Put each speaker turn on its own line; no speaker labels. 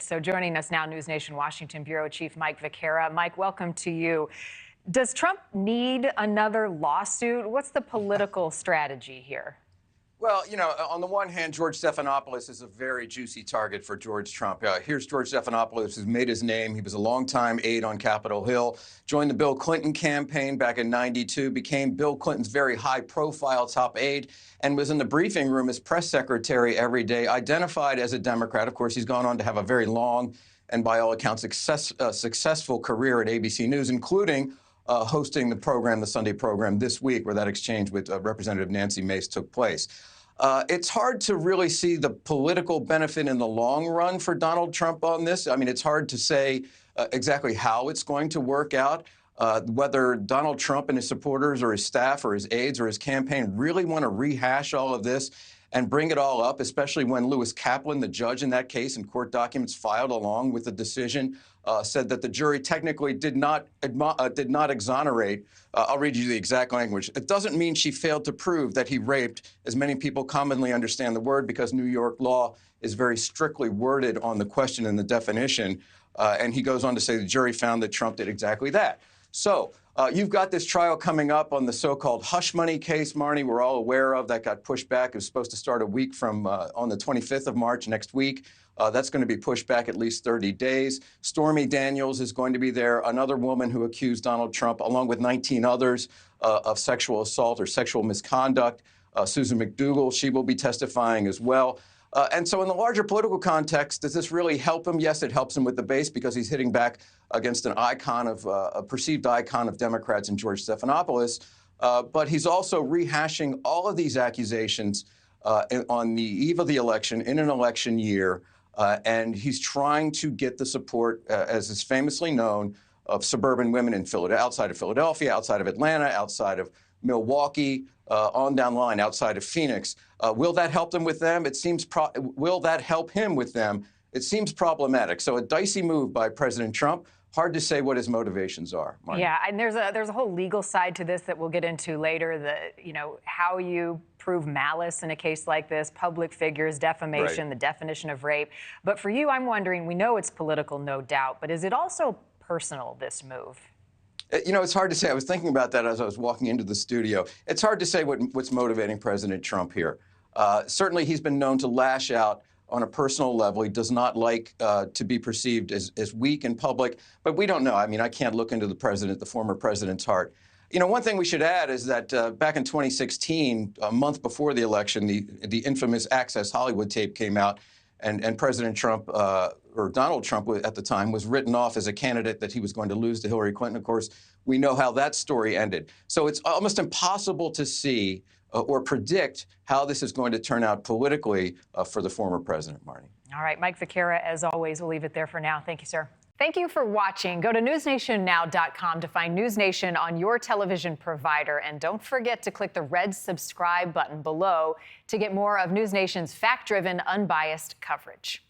So joining us now, NewsNation Washington Bureau Chief Mike Viqueira. Mike, welcome to you. Does Trump need another lawsuit? What's the political strategy here?
Well, you know, on the one hand, George Stephanopoulos is a very juicy target for George Trump. Here's George Stephanopoulos, who's made his name. He was a longtime aide on Capitol Hill, joined the Bill Clinton campaign back in '92, became Bill Clinton's very high-profile top aide, and was in the briefing room as press secretary every day, identified as a Democrat. Of course, he's gone on to have a very long and, by all accounts, successful career at ABC News, including hosting the program, the Sunday program this week, where that exchange with Representative Nancy Mace took place. It's hard to really see the political benefit in the long run for Donald Trump on this. I mean, it's hard to say exactly how it's going to work out, whether Donald Trump and his supporters or his staff or his aides or his campaign really want to rehash all of this and bring it all up, especially when Lewis Kaplan, the judge in that case, and court documents filed along with the decision, said that the jury technically did not exonerate. I'll read you the exact language. It doesn't mean she failed to prove that he raped, as many people commonly understand the word, because New York law is very strictly worded on the question and the definition. And he goes on to say the jury found that Trump did exactly that. So you've got this trial coming up on the so-called hush money case, Marni, we're all aware of. That got pushed back. It was supposed to start a week from on the 25th of March next week. That's going to be pushed back at least 30 days. Stormy Daniels is going to be there, another woman who accused Donald Trump, along with 19 others, of sexual assault or sexual misconduct. Susan McDougal, she will be testifying as well. And so in the larger political context, does this really help him? Yes, it helps him with the base because he's hitting back against an icon of a perceived icon of Democrats in George Stephanopoulos. But he's also rehashing all of these accusations on the eve of the election, in an election year. And he's trying to get the support, as is famously known, of suburban women in outside of Philadelphia, outside of Atlanta, outside of Milwaukee, on down the line, outside of Phoenix. Will that help them with them? Will that help him with them? It seems problematic. So a dicey move by President Trump. Hard to say what his motivations are, Marni.
Yeah, and there's a whole legal side to this that we'll get into later. How you prove malice in a case like this, public figures, defamation, right, the definition of rape. But for you, I'm wondering, we know it's political, no doubt, but is it also personal, this move?
You know, it's hard to say. I was thinking about that as I was walking into the studio. It's hard to say what's motivating President Trump here. Certainly, he's been known to lash out on a personal level. He does not like to be perceived as weak in public, but we don't know. I mean, I can't look into the former president's heart. You know, one thing we should add is that back in 2016, a month before the election, the infamous Access Hollywood tape came out, and President Trump, or Donald Trump at the time, was written off as a candidate that he was going to lose to Hillary Clinton. Of course, we know how that story ended. So it's almost impossible to see or predict how this is going to turn out politically for the former president, Marni.
All right, Mike Viqueira, as always, we'll leave it there for now. Thank you, sir. Thank you for watching. Go to newsnationnow.com to find News Nation on your television provider. And don't forget to click the red subscribe button below to get more of News Nation's fact-driven, unbiased coverage.